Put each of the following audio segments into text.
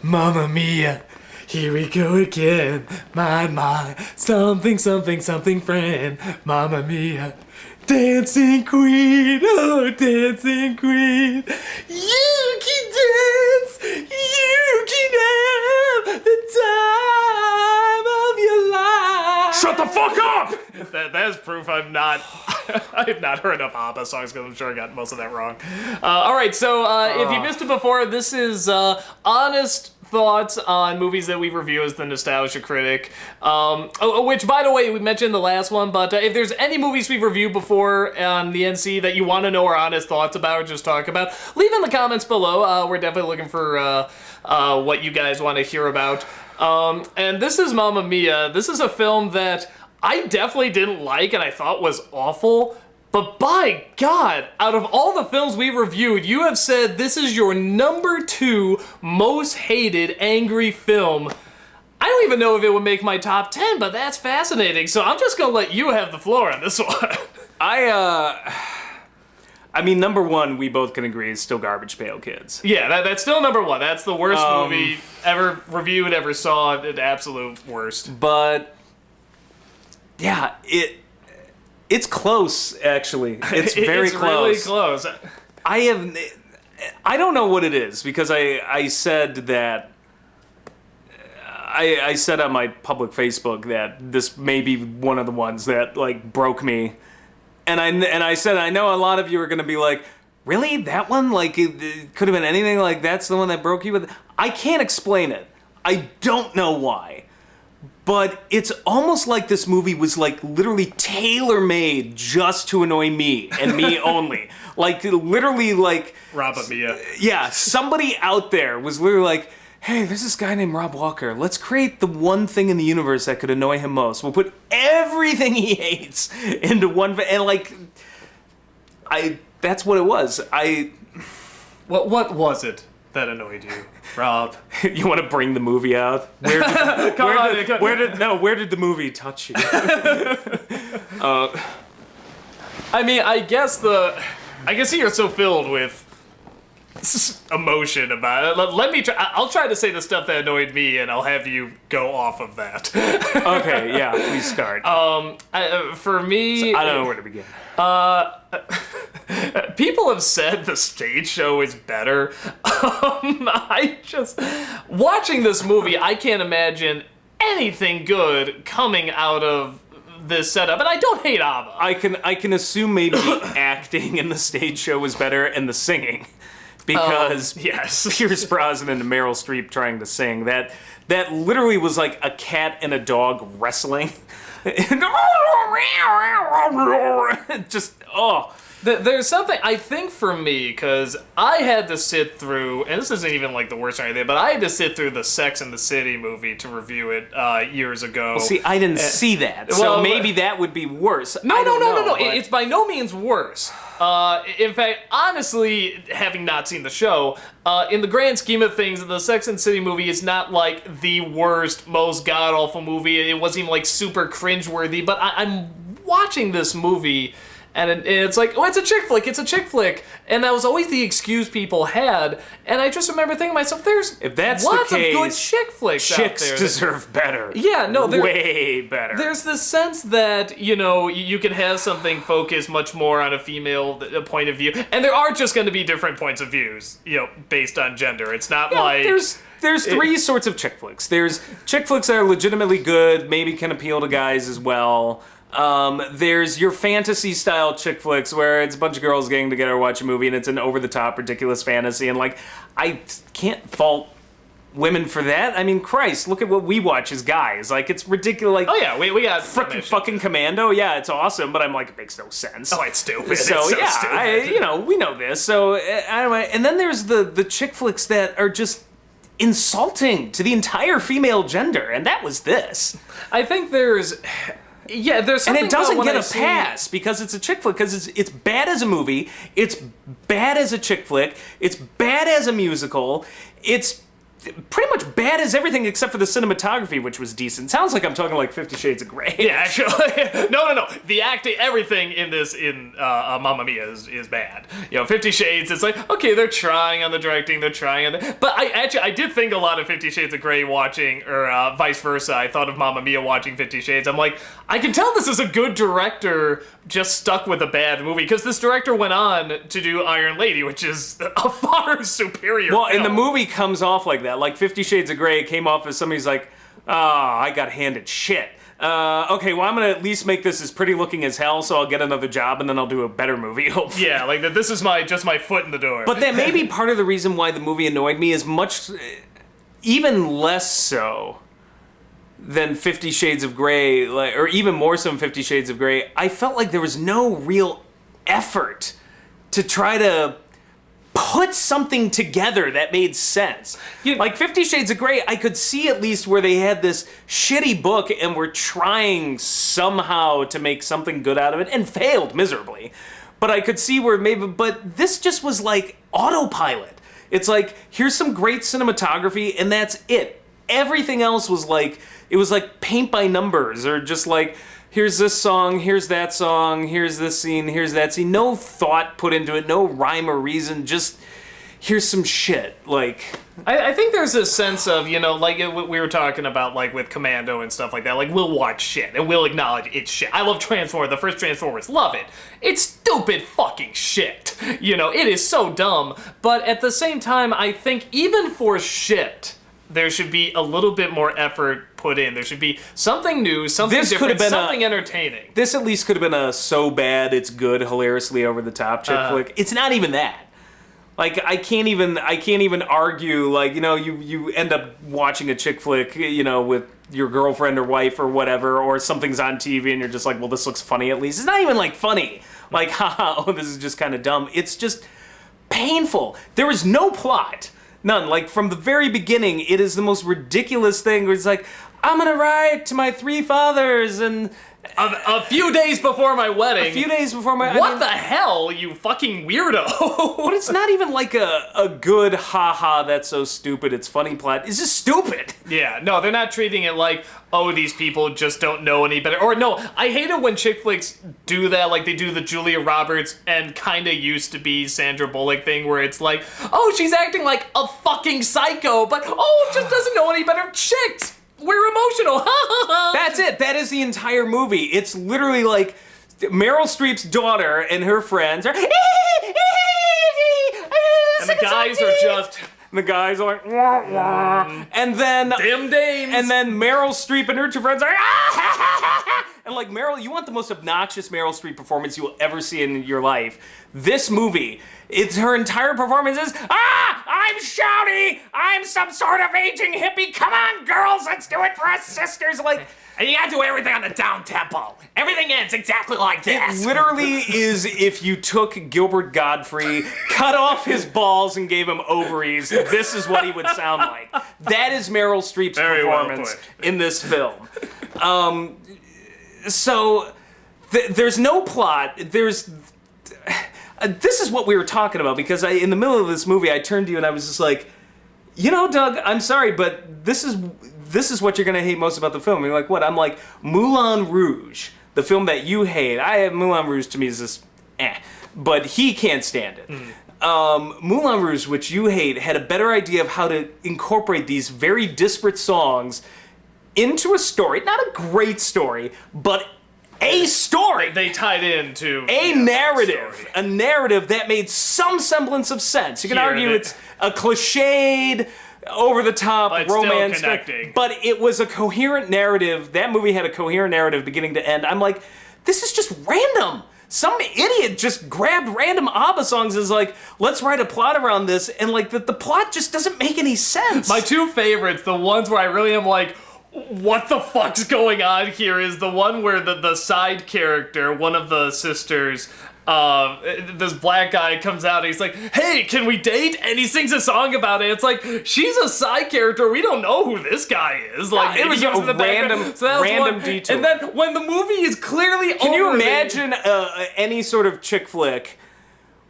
Mamma mia, here we go again. My, something, something, something friend. Mamma mia, dancing queen, oh, dancing queen. You can dance, you can have the time of your life. Shut the fuck up! That is proof I'm not. I have not heard enough ABBA songs because I'm sure I got most of that wrong. All right, so if you missed it before, this is honest thoughts on movies that we review as the Nostalgia Critic. Which, by the way, we mentioned in the last one, but if there's any movies we've reviewed before on the NC that you want to know our honest thoughts about or just talk about, leave in the comments below. We're definitely looking for what you guys want to hear about. And this is Mamma Mia. This is a film that I definitely didn't like and I thought was awful. But by God, out of all the films we reviewed, you have said this is your number 2 most hated angry film. I don't even know if it would make my top 10, but that's fascinating. So I'm just gonna let you have the floor on this one. I mean, number 1, we both can agree, is still Garbage Pail Kids. Yeah, that's still number 1. That's the worst movie ever reviewed, ever saw, the absolute worst. But yeah, it's close, actually. It's very close. It's really close. I don't know what it is, because I said that I said on my public Facebook that this may be one of the ones that like broke me. And I said, I know a lot of you are going to be like, really? That one? Like, it could have been anything? Like, that's the one that broke you? But I can't explain it. I don't know why. But it's almost like this movie was, like, literally tailor-made just to annoy me, and me only. Like, literally, like... Rob Mia. Yeah, somebody out there was literally like, hey, there's this guy named Rob Walker. Let's create the one thing in the universe that could annoy him most. We'll put everything he hates into one... And, like... That's what it was. What was it that annoyed you, Rob? You want to bring the movie out? Where did the movie touch you? I mean, I guess you're so filled with emotion about it. Let me try. I'll try to say the stuff that annoyed me, and I'll have you go off of that. Okay, yeah, please start. For me, so I don't know where to begin. People have said the stage show is better. Watching this movie, I can't imagine anything good coming out of this setup, and I don't hate ABBA. I can assume maybe the acting in the stage show was better and the singing, because yes, Pierce Brosnan and Meryl Streep trying to sing, that literally was like a cat and a dog wrestling. Just There's something, I think for me, because I had to sit through, and this isn't even like the worst or anything, but I had to sit through the Sex and the City movie to review it years ago. Well, see, I didn't see that, so maybe that would be worse. No. It's by no means worse. In fact, honestly, having not seen the show, in the grand scheme of things, the Sex and the City movie is not like the worst, most god-awful movie. It wasn't even like super cringeworthy, but I'm watching this movie, and it's like, oh, it's a chick flick, and that was always the excuse people had, and I just remember thinking to myself, if that's lots the case, of good chick flicks chicks out there. deserve better. Yeah, no, way better. There's this sense that, you know, you can have something focus much more on a female point of view, and there are just going to be different points of views, you know, based on gender. It's not like... There's three sorts of chick flicks. There's chick flicks that are legitimately good, maybe can appeal to guys as well. There's your fantasy style chick flicks where it's a bunch of girls getting together to watch a movie and it's an over the top ridiculous fantasy, and like, I can't fault women for that. I mean, Christ, look at what we watch as guys. Like, it's ridiculous. Like, oh yeah, we got fucking Commando. Yeah, it's awesome, but I'm like, it makes no sense. Oh, it's stupid. So, it's so yeah, stupid. we know this. So anyway, and then there's the chick flicks that are just insulting to the entire female gender, and that was this. I think there's something, and it doesn't get a pass because it's a chick flick, because it's bad as a movie, it's bad as a chick flick, it's bad as a musical, it's pretty much bad as everything except for the cinematography, which was decent. Sounds like I'm talking like 50 Shades of Grey. Yeah, actually, no. The acting, everything in this Mamma Mia is bad. 50 Shades. It's like, okay, they're trying on the directing, they're trying on the, but I did think a lot of 50 Shades of Grey watching, or vice versa. I thought of Mamma Mia watching 50 Shades. I'm like, I can tell this is a good director just stuck with a bad movie, because this director went on to do Iron Lady, which is a far superior film. And the movie comes off like that. Like 50 Shades of Grey came off as somebody's like, I got handed shit. Okay, well, I'm gonna at least make this as pretty looking as hell, so I'll get another job, and then I'll do a better movie, hopefully. Yeah, like this is just my foot in the door. But that may be part of the reason why the movie annoyed me as much, even less so than 50 Shades of Grey, or even more so than 50 Shades of Grey. I felt like there was no real effort to try to put something together that made sense. Like 50 Shades of Grey, I could see at least where they had this shitty book and were trying somehow to make something good out of it and failed miserably. But I could see where but this just was like autopilot. It's like, here's some great cinematography and that's it. Everything else was like, it was like paint by numbers, or just like, here's this song, here's that song, here's this scene, here's that scene. No thought put into it, no rhyme or reason, just here's some shit. Like, I think there's a sense of, like we were talking about, like with Commando and stuff like that, like we'll watch shit and we'll acknowledge it's shit. I love Transformers, the first Transformers, love it. It's stupid fucking shit. It is so dumb. But at the same time, I think even for shit, there should be a little bit more effort put in. There should be something new, something different, something entertaining. This at least could have been a so bad it's good, hilariously over the top chick flick. It's not even that. Like, I can't even argue, like, you end up watching a chick flick, with your girlfriend or wife or whatever, or something's on TV and you're just like, well, this looks funny at least. It's not even like funny. Like, haha, oh, this is just kind of dumb. It's just painful. There is no plot. None. Like, from the very beginning, it is the most ridiculous thing where it's like, I'm gonna write to my 3 fathers, and a few days before my wedding. A few days before my... What the hell, you fucking weirdo? But it's not even like a good, haha, that's so stupid, it's funny plot. It's just stupid. Yeah, no, they're not treating it like, oh, these people just don't know any better. Or no, I hate it when chick flicks do that, like they do the Julia Roberts and kinda used to be Sandra Bullock thing, where it's like, oh, she's acting like a fucking psycho, but oh, just doesn't know any better. Chicks! We're emotional. That's it. That is the entire movie. It's literally like Meryl Streep's daughter and her friends are... And the guys are just... The guys are like... Wah, wah. And then... Damn dames. And then Meryl Streep and her 2 friends are... And like, Meryl, you want the most obnoxious Meryl Streep performance you will ever see in your life. This movie... It's her entire performance is, I'm shouty! I'm some sort of aging hippie! Come on, girls, let's do it for us sisters! Like, and you gotta do everything on the down tempo. Everything ends exactly like this. It literally is if you took Gilbert Gottfried, cut off his balls, and gave him ovaries, this is what he would sound like. That is Meryl Streep's performance in this film. So, there's no plot. This is what we were talking about, because in the middle of this movie, I turned to you and I was just like, Doug, I'm sorry, but this is what you're gonna hate most about the film. And you're like, what? I'm like, Moulin Rouge, the film that you hate. Moulin Rouge to me is just but he can't stand it. Moulin Rouge, which you hate, had a better idea of how to incorporate these very disparate songs into a story. Not a great story, but a story. They tied into a narrative. A narrative that made some semblance of sense. You can argue it's a cliched, over-the-top romance. But it was a coherent narrative. That movie had a coherent narrative beginning to end. I'm like, this is just random. Some idiot just grabbed random ABBA songs and is like, let's write a plot around this. And like, the plot just doesn't make any sense. My 2 favorites, the ones where I really am like, what the fuck's going on here, is the one where the side character, one of the sisters, this black guy comes out and he's like, hey, can we date? And he sings a song about it. It's like, she's a side character. We don't know who this guy is. Like, it was a random detour. And then when the movie is clearly Can you imagine any sort of chick flick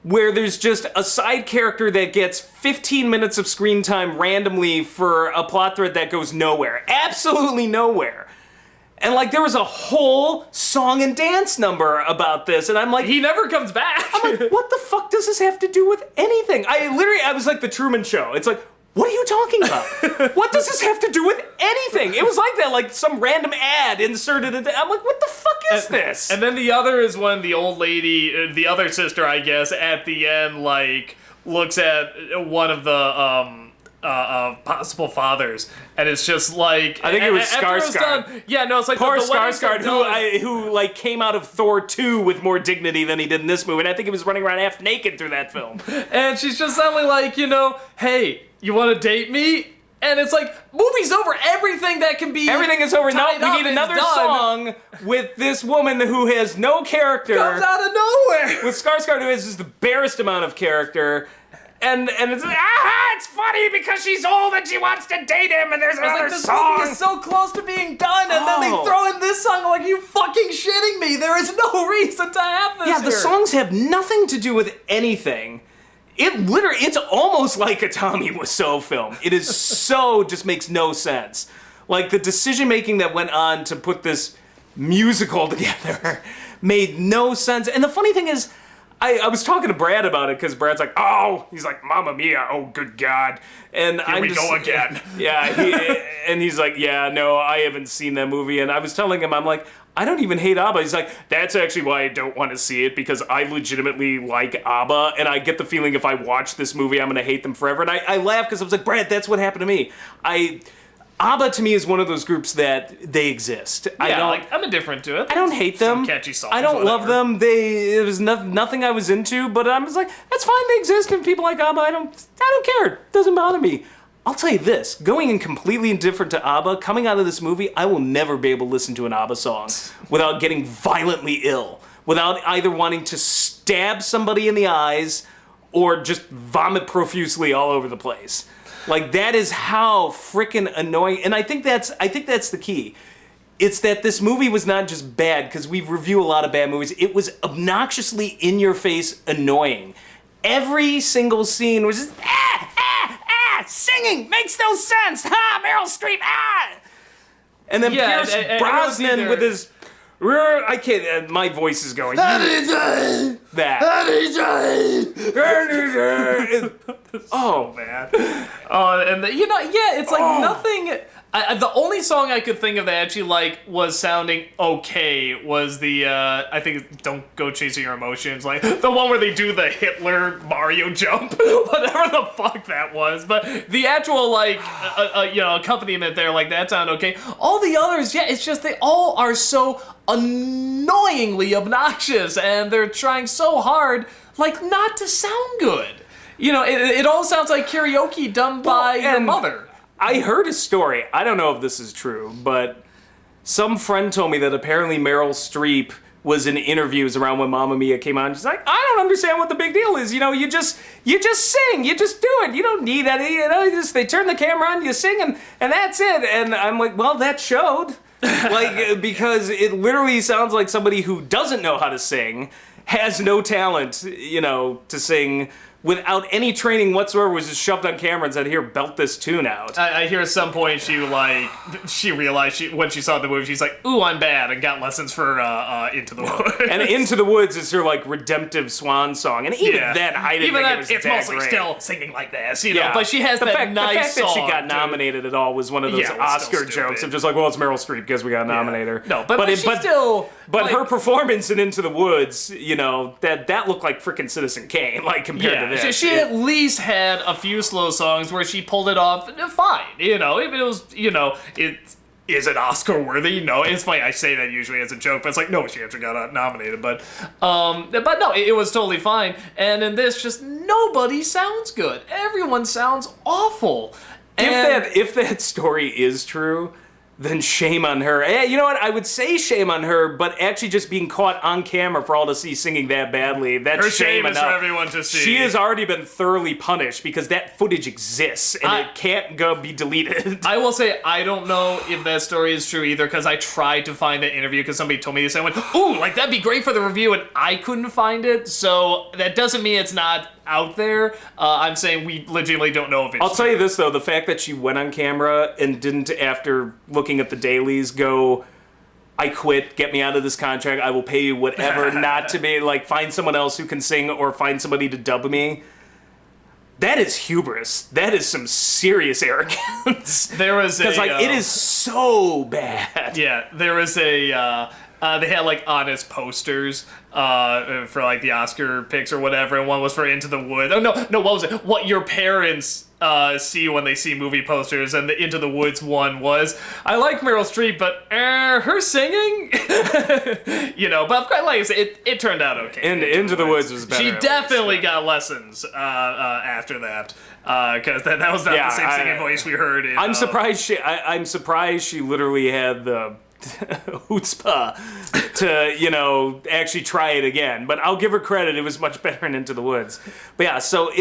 where there's just a side character that gets 15 minutes of screen time randomly for a plot thread that goes nowhere. Absolutely nowhere. And, like, there was a whole song and dance number about this, and I'm like... He never comes back! I'm like, what the fuck does this have to do with anything? I was like the Truman Show. It's like, what are you talking about? What does this have to do with anything? It was like that, like some random ad inserted into... I'm like, what the fuck is this? And then the other is when the old lady, the other sister, I guess, at the end, like, looks at one of the, possible fathers, and it's just like... I think it was Skarsgård. Yeah, no, it's like... Poor the Skarsgård, who like came out of Thor 2 with more dignity than he did in this movie, and I think he was running around half naked through that film. And she's just suddenly like, you know, hey, you want to date me? And it's like, movie's over. Everything that can be... Everything is over. No, tied we up need is another done. song with this woman who has no character. Comes out of nowhere. With Skarsgård, who has just the barest amount of character. And it's like, it's funny because she's old and she wants to date him, and there's another This song. movie is so close to being done, and then they throw in this song. I'm like, you fucking shitting me? There is no reason to have this. Yeah, the here. songs have nothing to do with anything. It's almost like a Tommy Wiseau film. It is so, just makes no sense. Like, the decision-making that went on to put this musical together made no sense. And the funny thing is, I was talking to Brad about it, because Brad's like, he's like, Mamma Mia, oh, good God. And Here we go again. Yeah, and he's like, yeah, no, I haven't seen that movie. And I was telling him, I'm like, I don't even hate ABBA. He's like, that's actually why I don't want to see it, because I legitimately like ABBA, and I get the feeling if I watch this movie, I'm going to hate them forever. And I laugh because I was like, Brad, that's what happened to me. ABBA to me is one of those groups that they exist. Yeah, I'm indifferent to it. I don't hate them. Some catchy songs. I don't love them. It was nothing I was into, but I was like, that's fine. They exist, and people like ABBA, I don't care. It doesn't bother me. I'll tell you this: going in completely indifferent to ABBA, coming out of this movie, I will never be able to listen to an ABBA song without getting violently ill, without either wanting to stab somebody in the eyes or just vomit profusely all over the place. Like, that is how freaking annoying. And I think that's the key. It's that this movie was not just bad, because we review a lot of bad movies. It was obnoxiously in-your-face annoying. Every single scene was just, singing makes no sense. Meryl Streep, And then Pierce Brosnan with his... I can't. My voice is going. That. Oh man. And it's like nothing. The only song I could think of that actually like was sounding okay was the I think "Don't Go Chasing Your Emotions," like the one where they do the Hitler Mario jump, whatever the fuck that was. But the actual like accompaniment there, like that sounded okay. All the others, it's just they all are so annoyingly obnoxious, and they're trying so hard like not to sound good. You know, it all sounds like karaoke done by your mother. I heard a story, I don't know if this is true, but some friend told me that apparently Meryl Streep was in interviews around when Mamma Mia came on. She's like, I don't understand what the big deal is. You know, you just sing, you just do it. You don't need any, they turn the camera on, you sing, and that's it. And I'm like, well, that showed. Like, because it literally sounds like somebody who doesn't know how to sing, has no talent, to sing, without any training whatsoever, was just shoved on camera and said, here, belt this tune out. I hear at some point she realized when she saw the movie, she's like, ooh, I'm bad, and got lessons for Into the Woods. And Into the Woods is her, like, redemptive swan song. And even then, I didn't think it was it's that mostly great. Still singing like this, but she has nice song. The fact that she got nominated at all was one of those Oscar jokes of just like, well, it's Meryl Streep because we got to nominate her. No, but still... But her performance in Into the Woods, that looked like frickin' Citizen Kane, like, compared to this. She at least had a few slow songs where she pulled it off fine. If it was, is it Oscar worthy? No, it's funny. I say that usually as a joke, but it's like, no, she actually got nominated. But no, it was totally fine. And in this, just nobody sounds good. Everyone sounds awful. If that story is true, then shame on her. You know what? I would say shame on her, but actually just being caught on camera for all to see singing that badly, that's Her shame is enough. for everyone to see. She has already been thoroughly punished because that footage exists and it can't be deleted. I will say, I don't know if that story is true either, because I tried to find that interview because somebody told me this. I went, ooh, like that'd be great for the review, and I couldn't find it. So that doesn't mean it's not out there. I'm saying we legitimately don't know if it's I'll tell you this, though. The fact that she went on camera and didn't, after looking at the dailies, go, I quit, get me out of this contract, I will pay you whatever, not to be, like, find someone else who can sing or find somebody to dub me. That is hubris. That is some serious arrogance. There was because it is so bad. Yeah, there was a. They had like honest posters for like the Oscar picks or whatever, and one was for Into the Woods. Oh no, what was it? What your parents see when they see movie posters, and the Into the Woods one was, I like Meryl Streep, but her singing, But like I said, it turned out okay. Into the Woods was better. She definitely got lessons after that. Because that was not the same singing voice we heard in. I'm surprised she literally had the chutzpah to actually try it again, but I'll give her credit, it was much better in Into the Woods. But yeah, so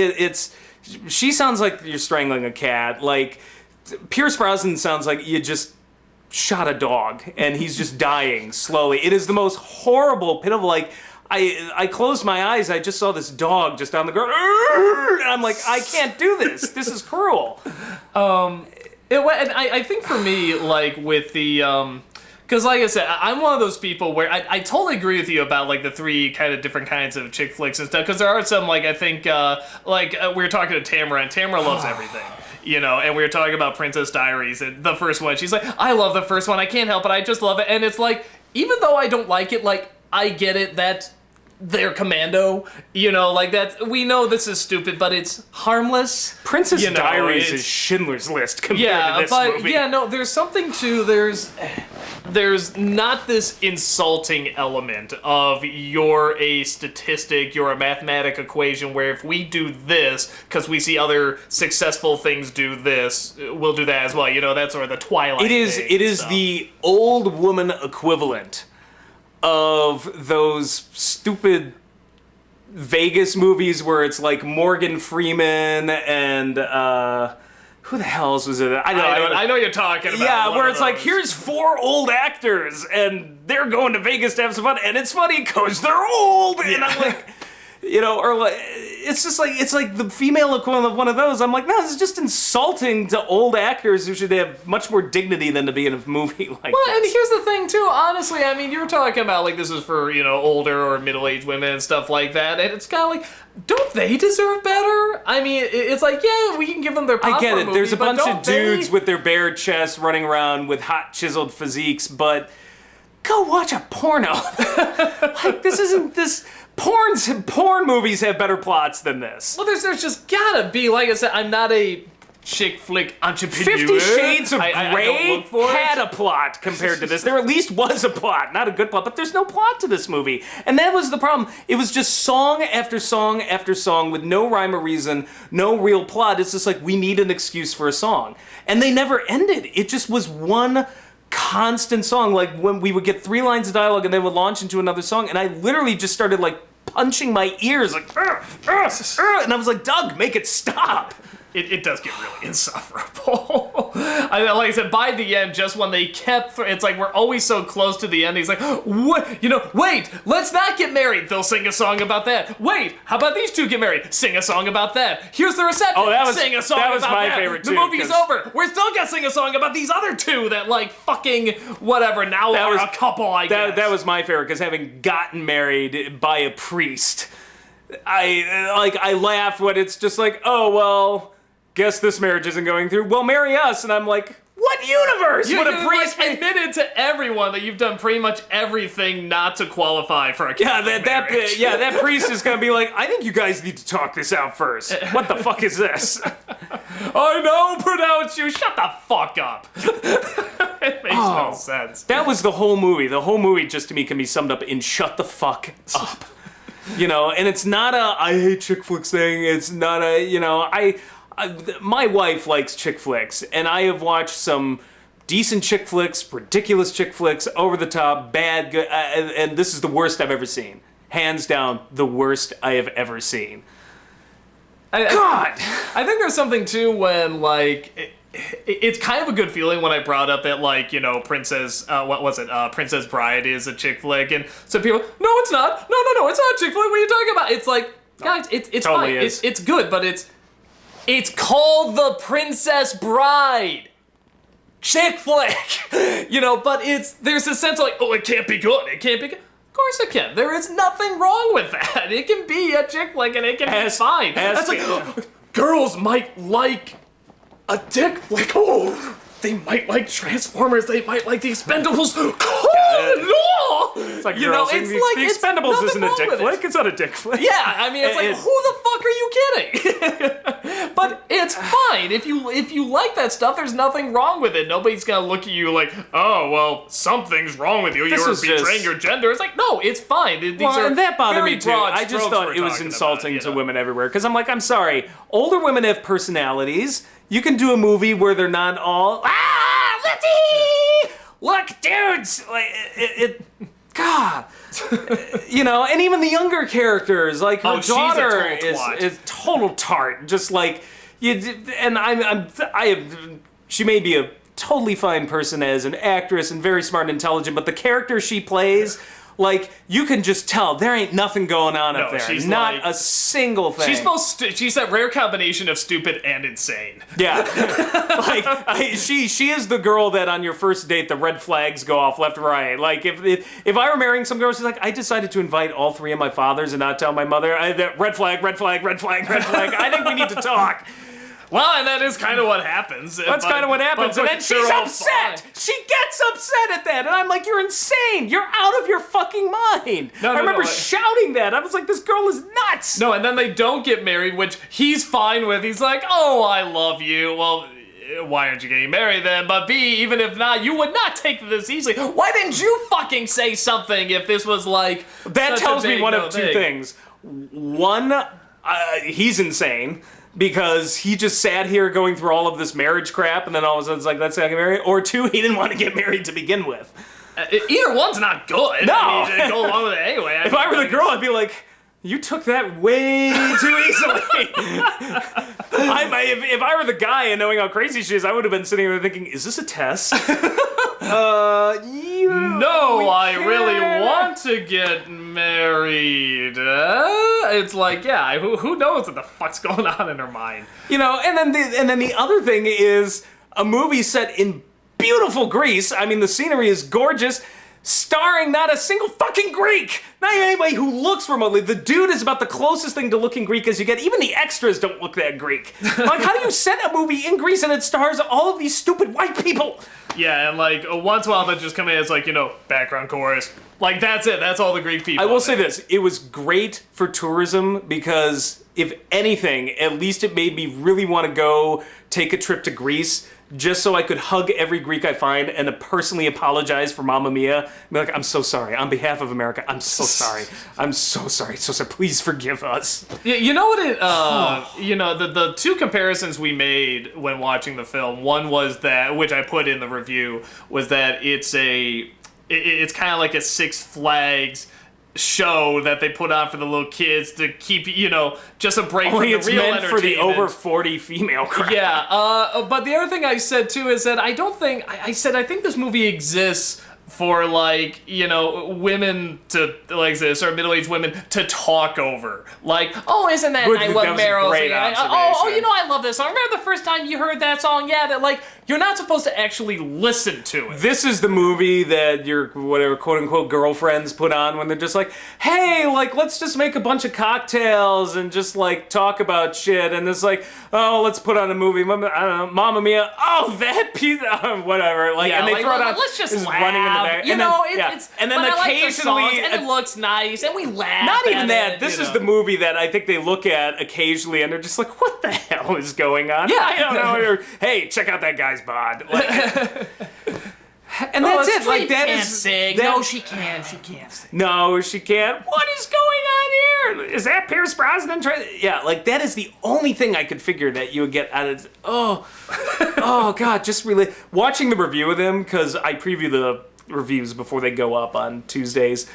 she sounds like you're strangling a cat. Like Pierce Brosnan sounds like you just shot a dog and he's just dying slowly. It is the most horrible, pitiful, like I closed my eyes, I just saw this dog just on the ground, and I'm like, I can't do this is cruel. And I think for me, like with the because like I said, I'm one of those people where I totally agree with you about like the three kind of different kinds of chick flicks and stuff, because there are some, like I think we were talking to Tamara, and Tamara loves everything, and we were talking about Princess Diaries, and the first one, she's like, I love the first one, I can't help it, I just love it, and it's like, even though I don't like it, like I get it, that they're Commando, like that. We know this is stupid, but it's harmless. Princess Diaries is Schindler's List compared to this movie. There's something to there's not this insulting element of you're a statistic, you're a mathematic equation where if we do this because we see other successful things do this, we'll do that as well. That's sort of the Twilight. It is the old woman equivalent of those stupid Vegas movies where it's like Morgan Freeman and who the hell else was it? I know you're talking about. Yeah, where it's like, here's 4 old actors and they're going to Vegas to have some fun, and it's funny because they're old, and I'm like, or like, it's just like, it's like the female equivalent of one of those. I'm like, no, this is just insulting to old actors who should have much more dignity than to be in a movie like this. And here's the thing too, honestly, I mean, you were talking about like this is for, older or middle-aged women and stuff like that, and it's kind of like, don't they deserve better? I mean, it's like, yeah, we can give them their popcorn I get it, movie, there's a bunch of dudes they... with their bare chests running around with hot chiseled physiques, but go watch a porno. Like, this isn't this... Porn movies have better plots than this. Well, there's just gotta be, like I said, I'm not a chick flick entrepreneur. 50 Shades of Grey had it. a plot compared to this. There at least was a plot, not a good plot, but there's no plot to this movie. And that was the problem. It was just song after song after song with no rhyme or reason, no real plot. It's just like, we need an excuse for a song. And they never ended. It just was one constant song. Like, when we would get 3 lines of dialogue and they would launch into another song, and I literally just started like punching my ears, like, and I was like, Doug, make it stop. It does get really insufferable. Like I said, by the end, just when they kept, it's like we're always so close to the end. He's like, what? Wait, let's not get married. They'll sing a song about that. Wait, how about these two get married? Sing a song about that. Here's the reception. Oh, sing a song about that. My favorite too. The movie's over. We're still gonna sing a song about these other two that like fucking whatever. Now that was a couple, I guess. That was my favorite, because having gotten married by a priest, I laugh when it's just like, oh well, guess this marriage isn't going through. Well, marry us. And I'm like, what universe would a priest admitted to everyone that you've done pretty much everything not to qualify for a Catholic marriage. That priest is gonna be like, I think you guys need to talk this out first. What the fuck is this? I know, pronounce you. Shut the fuck up. It makes no sense. That was the whole movie. The whole movie, just to me, can be summed up in shut the fuck up. And it's not a I hate chick flicks thing. It's not a my wife likes chick flicks, and I have watched some decent chick flicks, ridiculous chick flicks, over the top, bad, good, and this is the worst I've ever seen. Hands down, the worst I have ever seen. God! I think there's something too when, like, it's kind of a good feeling when I brought up that, like, you know, Princess Bride is a chick flick, and some people, no, it's not. No, it's not a chick flick. What are you talking about? It's like, guys, it's totally fine. is. It's good, but it's called The Princess Bride. Chick flick, you know, but there's a sense of like, oh, it can't be good. It can't be good. Of course it can. There is nothing wrong with that. It can be a chick flick and it can be fine. That's like, girls might like a dick flick. Oh, they might like Transformers. They might like The Expendables. Oh, no! It's like, you know, it's like The Expendables isn't a dick flick. It. It's not a dick flick. Yeah, I mean, it's like, who the fuck are you kidding? But it's fine. If you like that stuff, there's nothing wrong with it. Nobody's gonna look at you like, oh, well, something's wrong with you. You're betraying your gender. It's like, no, it's fine. These are and that bothered very me too. broad I just thought it was insulting to women everywhere. Because I'm like, I'm sorry. Older women have personalities. You can do a movie where they're not all, look, dudes! Like, God. You know, and even the younger characters, like her daughter is total tart. Just like, she may be a totally fine person as an actress and very smart and intelligent, but the character she plays, like, you can just tell there ain't nothing going on up there. She's not like, a single thing. She's that rare combination of stupid and insane. Yeah. Like, she is the girl that on your first date, the red flags go off left and right. Like, if I were marrying some girl, she's like, I decided to invite all three of my fathers and not tell my mother. Red flag, red flag, red flag, red flag. I think we need to talk. Well, and that is kind of what happens. That's kind of what happens. And then she's upset. She gets upset at that. And I'm like, you're insane. You're out of your fucking mind. I remember shouting that. I was like, this girl is nuts. No, and then they don't get married, which he's fine with. He's like, oh, I love you. Well, why aren't you getting married then? But B, even if not, you would not take this easily. Why didn't you fucking say something if this was like... That tells me one of two things. One, he's insane. Because he just sat here going through all of this marriage crap, and then all of a sudden it's like, let's get married. Or two, he didn't want to get married to begin with. Either one's not good. No! I mean, go along with it anyway. If I were the girl, I'd be like, you took that way too easily. If I were the guy and knowing how crazy she is, I would have been sitting there thinking, is this a test? No, I really want to get married. It's like, yeah, who knows what the fuck's going on in her mind? You know, and then the other thing is a movie set in beautiful Greece. I mean, the scenery is gorgeous, starring not a single fucking Greek. Not anybody who looks remotely. The dude is about the closest thing to looking Greek as you get. Even the extras don't look that Greek. Like, how do you set a movie in Greece and it stars all of these stupid white people? Yeah, and like once in a while they just come in as like, you know, background chorus. Like, that's it. That's all the Greek people. I will say this. It was great for tourism because, if anything, at least it made me really want to go take a trip to Greece just so I could hug every Greek I find and personally apologize for Mamma Mia. Be like, I'm so sorry. On behalf of America, I'm so sorry. I'm so sorry. So sorry. Please forgive us. Yeah, you know what it, you know, the two comparisons we made when watching the film, one was that, which I put in the review, was that it's kind of like a Six Flags show that they put on for the little kids to keep, you know, just a break from the real entertainment. Only it's meant for the over 40 female crowd. Yeah, but the other thing I said too is that I think this movie exists for, like, you know, women to, like this, or middle-aged women to talk over. Like, oh, isn't that I Love Meryl's? Oh, you know, I love this song. Remember the first time you heard that song? Yeah, that, like, you're not supposed to actually listen to it. This is the movie that your, whatever, quote-unquote girlfriends put on when they're just like, hey, like, let's just make a bunch of cocktails and just, like, talk about shit. And it's like, oh, let's put on a movie. I don't know, Mamma Mia. Oh, that piece, whatever. Like, yeah, and they like, throw it on. Let's just laugh. Running in the back. You and know, then, it's and then occasionally, like the songs, and it looks nice, and we laugh. Not even at that. it, This you is know. the movie that I think they look at occasionally, and they're just like, "What the hell is going on?" Yeah, I don't know. Or, hey, check out that guy's bod. Like, and that's it. Like, that can't is. sing. That, no, she can. She can't sing. No, she can't. What is going on Is that Pierce Brosnan? Yeah, like that is the only thing I could figure that you would get out of. Oh God, just really watching the review of them because I preview the reviews before they go up on Tuesdays.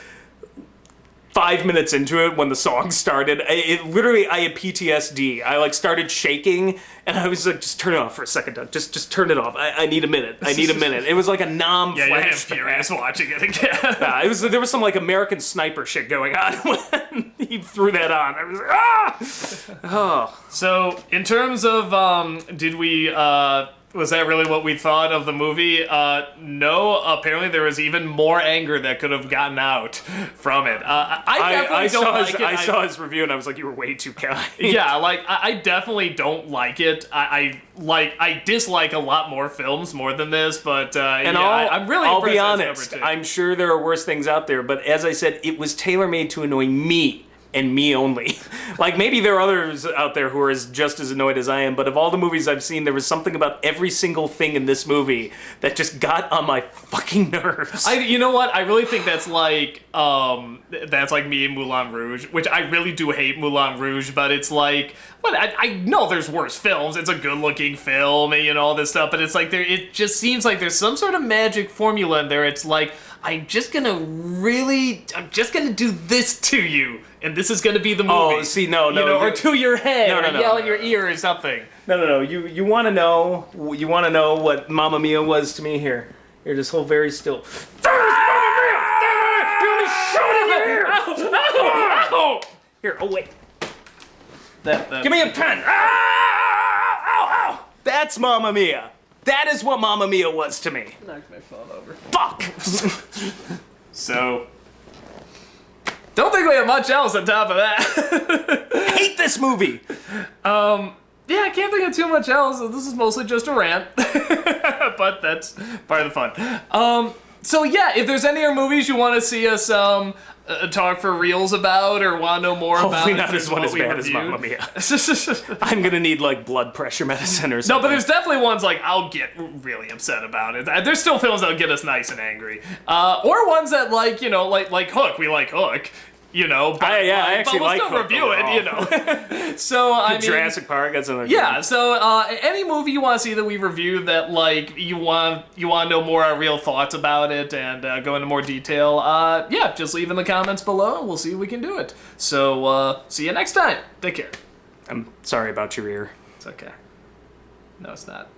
5 minutes into it, when the song started, it literally I had PTSD. I like started shaking, and I was like, "Just turn it off for a second, Doug. Just turn it off. I need a minute. I need a minute." It was like a Yeah, you're furious watching it again. There was some like American Sniper shit going on when he threw that on. I was like, ah. Oh. So, in terms of, did we? Was that really what we thought of the movie? No. Apparently, there was even more anger that could have gotten out from it. I saw his review and I was like, you were way too kind. Yeah, like I definitely don't like it. I dislike a lot more films more than this, but I'm really. I'll be honest. I'm sure there are worse things out there, but as I said, it was tailor-made to annoy me. And me only. Like, maybe there are others out there who are just as annoyed as I am, but of all the movies I've seen, there was something about every single thing in this movie that just got on my fucking nerves. You know what? I really think that's like me and Moulin Rouge, which I really do hate Moulin Rouge, but it's like, well, I know there's worse films. It's a good-looking film and, all this stuff, but it's like it just seems like there's some sort of magic formula in there. It's like, I'm just gonna do this to you, and this is gonna be the movie. Oh, see, no, or to your head, no, yell in your ear or something. No. You want to know? You want to know what Mamma Mia was to me? Here, just hold very still. Here, oh wait. Give me a pen. Ow! That's Mamma Mia. That is what Mamma Mia was to me. Knocked my phone over. Fuck! So, don't think we have much else on top of that. Hate this movie! Yeah, I can't think of too much else. This is mostly just a rant. But that's part of the fun. So yeah, if there's any other movies you want to see us talk for reels about or want to know more about, hopefully not as one as bad as Mamma Mia. I'm gonna need like blood pressure medicine or something. No, but there's definitely ones like I'll get really upset about it. There's still films that'll get us nice and angry, or ones that like like Hook. We like Hook. But, I actually but we'll like still Hook review it, So I mean, Jurassic Park. That's another. Yeah. So any movie you want to see that we review that like you want to know more our real thoughts about it and go into more detail. Just leave in the comments below and we'll see if we can do it. So see you next time. Take care. I'm sorry about your ear. It's okay. No, it's not.